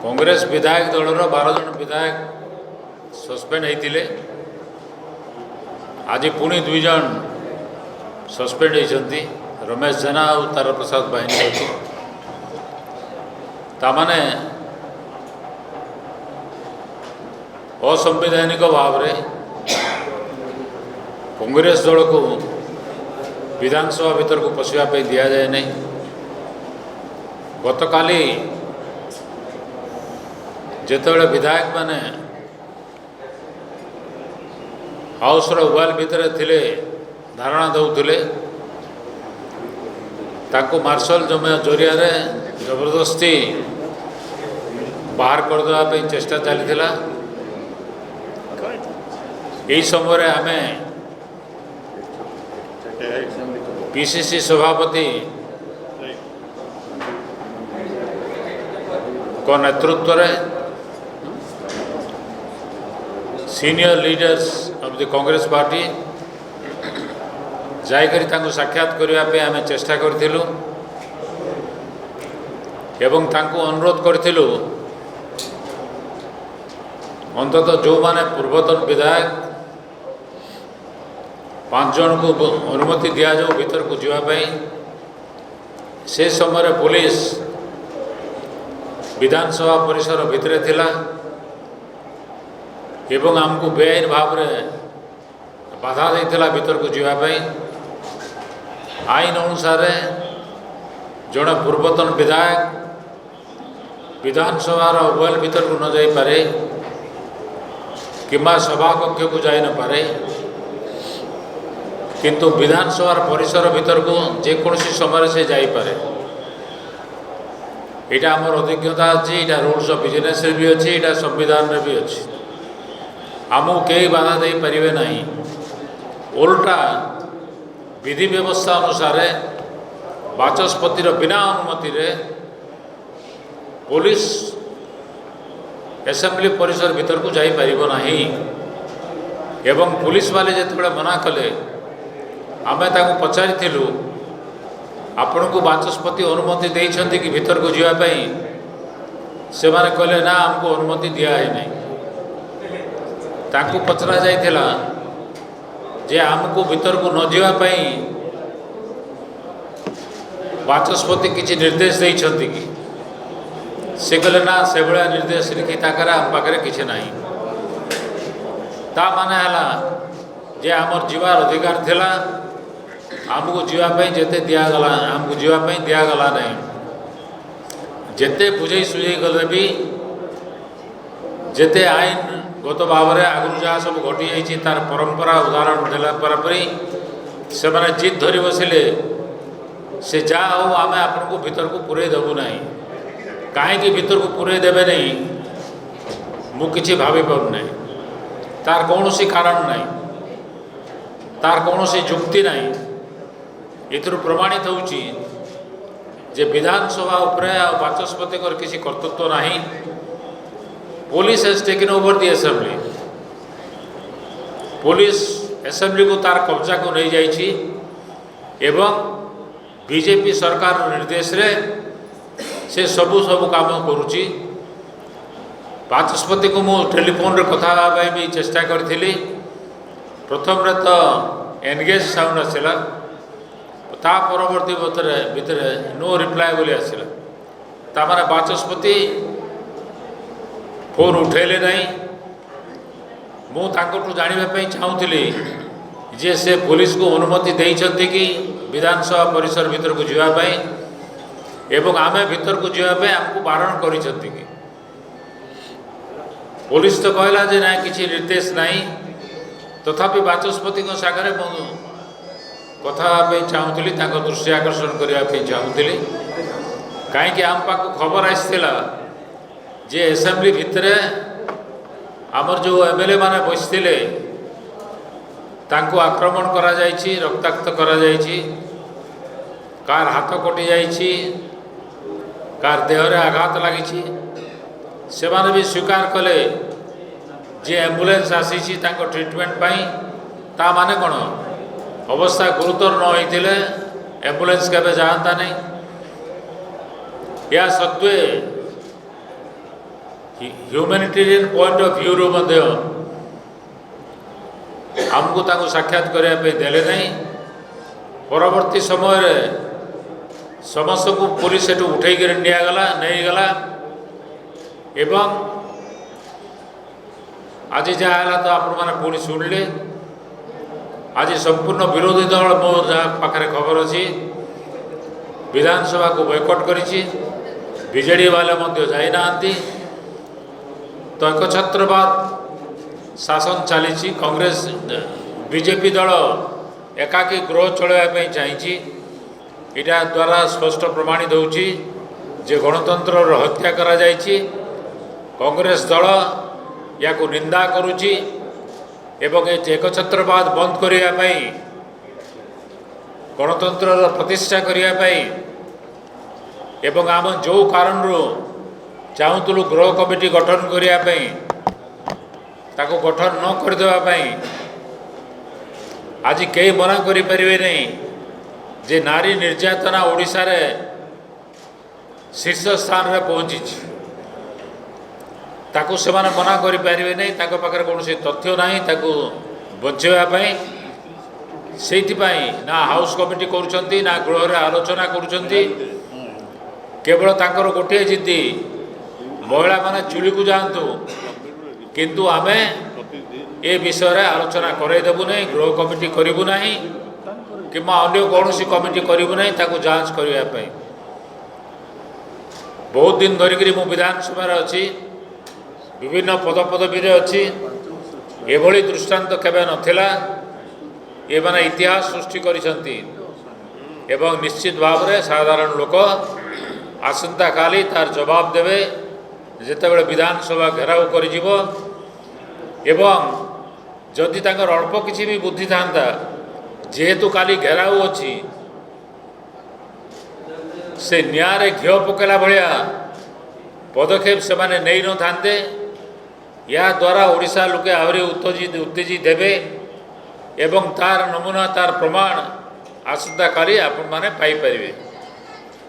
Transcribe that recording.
कांग्रेस विधायक दलर 12 जन विधायक सस्पेंड होते आज पुणी 2 जन सस्पेंड होती रमेश जेना और तारा प्रसाद बाहिनी तामाने असंवैधानिक भाव में कांग्रेस दल को विधानसभा भीतर को पशिवाई दि जाए नहीं। गतकाली जितेबाला विधायक माने हाउस उवाल भितर थिले धारणा दौले ताको मार्शल जरिया जबरदस्ती बाहर करदे चेष्टा चली यही समय आम पीसीसी सभापति को नेतृत्व में senior leaders of the Congress party जाकर साक्षात करने आम चेष्टा करूँ एवं तांको अनुरोध करूँ अंततः जो माने पूर्वतन विधायक 5 जन को अनुमति दि जाओ भीतर को जावाई से समय पुलिस विधानसभा परिसर भितर थिला एवं आमको बेआईन भाव में बाधा देता भीतर को जावाई आईन अनुसार जड़े पूर्वतन विधायक विधानसभा उभय भीतर को न जाई पारे किंबा सभा कक्ष को जाई न पारे किंतु विधानसभा परिसर भीतर को जेकोसी समय से जाई पारे। यहाँ आमर अभिज्ञता अच्छी यहाँ रूल्स ऑफ बिजनेस भी अच्छी यहाँ संविधान भी अच्छी आमको कई बाधा दे पारे ना उल्टा विधि व्यवस्था अनुसार बाचस्पतिर बिना अनुमति रे पुलिस असेंबली परिसर भीतर को जाई पारिबो नाही एवं पुलिस वाले जिते मना कले आमे ताको पचारिथिलु आपण को बाचस्पति अनुमति देइछन्ति कि भीतर को जावाई से माने कहले ना हमको अनुमति दिया है नहीं ताको पचरा जाइथिला जे आमको भीतर को न जावाई बाचस्पति किसी निर्देश देइछन्ति कि से कहले ना से भाया निर्देश लिखित आकार आम पाखे किसी ना ता माने हला जे आमर जीवार अधिकार थिला आमको जीवाई जेते दिगला आमको जीवाई दिगला नहीं जेते बुझे सुझे गले भी जेते आईन गत भाव में आगु जहाँ सब घटी जाइए तार परंपरा उदाहरण देला परी से मैंने जिद धरी बसिले से जा हो आम आपन को भीतर को पूरे देवु ना कहीं भीतर को पूरे देवे नहीं मुझे भावी पारना तार कौन सी कारण ना तार कौन सी जुक्ति ना इतर प्रमाणित होची जे विधानसभा उपरे बाचस्पति किसी कर्तृत्व नहीं police has taken over the assembly police assembly को तार कब्जा को नहीं जाइए एवं बीजेपी सरकार निर्देश रे से सबू काम करुच्ची बाचस्पति को मु टेलीफोन रे कथा भी चेष्टा करी प्रथम रे तो एनगेज साउंड आसला ता परवर्ती भितर नो रिप्लाय बोली आसला तामाने बाचस्पति फोन उठेले नहीं मु तांकटू जानिबा चाहूली जे से पुलिस को अनुमति देइछन्ति कि विधानसभा परिसर भीतर को जावाई एवं आमे भीतर को जावाई आमको बारण करिसन्ति कि पुलिस तो कहला जे ना किसी निर्देश नहीं तथापि बाचस्पति सागर कथा चाहूली दृष्टि आकर्षण करने चाहूली कहीं आम पाक खबर आसला जे असेंबली भितर आमर जो एमएलए माने बसते आक्रमण करा जाइछि रक्ताक्त करा जाइछि कार हाथ कटि जाइछि कार देहरे आघात लगी से माने भी स्वीकार कले जे एम्बुलेंस आसी ट्रिटमेंट पाई ता माने कौन अवस्था गुरुतर न होइथिले एम्बुलेंस केबे जाता नहीं या सत्वे ହ୍ୟୁମାନିଟେରିଆନ୍ ପଏଣ୍ଟ ଅଫ୍ ଭ୍ୟୁରୁ ମଧ୍ୟ ଆମକୁ ତାଙ୍କୁ ସାକ୍ଷାତ କରିବା ପାଇଁ ଦେଲେ ନାହିଁ। ପରବର୍ତ୍ତୀ ସମୟରେ ସମସ୍ତଙ୍କୁ ପୁଲିସ ସେଠୁ ଉଠେଇକରି ନେଇଗଲା ଏବଂ ଆଜି ଯାହା ହେଲା ତ ଆପଣମାନେ ପୁଣି ଶୁଣିଲେ। ଆଜି ସମ୍ପୂର୍ଣ୍ଣ ବିରୋଧୀ ଦଳ ମୋ ଯାହା ପାଖରେ ଖବର ଅଛି ବିଧାନସଭାକୁ ବୟକଟ୍ କରିଛି। ବିଜେଡ଼ି ବାଲା ମଧ୍ୟ ଯାଇନାହାନ୍ତି। ତ ଏକଛତ୍ରବାଦ ଶାସନ ଚାଲିଛି। କଂଗ୍ରେସ ବିଜେପି ଦଳ ଏକାକୀ ଗୃହ ଚଳାଇବା ପାଇଁ ଚାହିଁଛି। ଏଇଟା ଦ୍ୱାରା ସ୍ପଷ୍ଟ ପ୍ରମାଣିତ ହେଉଛି ଯେ ଗଣତନ୍ତ୍ରର ହତ୍ୟା କରାଯାଇଛି। କଂଗ୍ରେସ ଦଳ ୟାକୁ ନିନ୍ଦା କରୁଛି ଏବଂ ଏ ଏକଛତ୍ରବାଦ ବନ୍ଦ କରିବା ପାଇଁ ଗଣତନ୍ତ୍ରର ପ୍ରତିଷ୍ଠା କରିବା ପାଇଁ ଏବଂ ଆମ ଯେଉଁ କାରଣରୁ ଚାହୁଁଥିଲୁ ଗୃହ କମିଟି ଗଠନ କରିବା ପାଇଁ ତାକୁ ଗଠନ ନ କରିଦେବା ପାଇଁ ଆଜି କେହି ମନା କରିପାରିବେ ନାହିଁ ଯେ ନାରୀ ନିର୍ଯାତନା ଓଡ଼ିଶାରେ ଶୀର୍ଷ ସ୍ଥାନରେ ପହଞ୍ଚିଛି। ତାକୁ ସେମାନେ ମନା କରିପାରିବେ ନାହିଁ। ତାଙ୍କ ପାଖରେ କୌଣସି ତଥ୍ୟ ନାହିଁ ତାକୁ ବଞ୍ଚାଇବା ପାଇଁ। ସେଇଥିପାଇଁ ନା ହାଉସ୍ କମିଟି କରୁଛନ୍ତି ନା ଗୃହରେ ଆଲୋଚନା କରୁଛନ୍ତି। କେବଳ ତାଙ୍କର ଗୋଟିଏ ଜିଦି ମହିଳାମାନେ ଚୁଲିକୁ ଯାଆନ୍ତୁ କିନ୍ତୁ ଆମେ ଏ ବିଷୟରେ ଆଲୋଚନା କରାଇଦେବୁ ନାହିଁ। ଗୃହ କମିଟି କରିବୁ ନାହିଁ କିମ୍ବା ଅନ୍ୟ କୌଣସି କମିଟି କରିବୁ ନାହିଁ ତାକୁ ଯାଞ୍ଚ କରିବା ପାଇଁ। ବହୁତ ଦିନ ଧରିକରି ମୁଁ ବିଧାନସଭାରେ ଅଛି, ବିଭିନ୍ନ ପଦପଦବୀରେ ଅଛି। ଏଭଳି ଦୃଷ୍ଟାନ୍ତ କେବେ ନଥିଲା। ଏମାନେ ଇତିହାସ ସୃଷ୍ଟି କରିଛନ୍ତି ଏବଂ ନିଶ୍ଚିତ ଭାବରେ ସାଧାରଣ ଲୋକ ଆସନ୍ତାକାଲି ତାର ଜବାବ ଦେବେ ଯେତେବେଳେ ବିଧାନସଭା ଘେରାଉ କରିଯିବ। ଏବଂ ଯଦି ତାଙ୍କର ଅଳ୍ପ କିଛି ବି ବୁଦ୍ଧି ଥାନ୍ତା, ଯେହେତୁ କାଲି ଘେରାଉ ଅଛି, ସେ ନିଆଁରେ ଘିଅ ପକାଇଲା ଭଳିଆ ପଦକ୍ଷେପ ସେମାନେ ନେଇନଥାନ୍ତେ। ଏହାଦ୍ୱାରା ଓଡ଼ିଶା ଲୋକେ ଆହୁରି ଉତ୍ତେଜିତ ହେବେ ଏବଂ ତାର ନମୁନା ତାର ପ୍ରମାଣ ଆସନ୍ତାକାଲି ଆପଣମାନେ ପାଇପାରିବେ।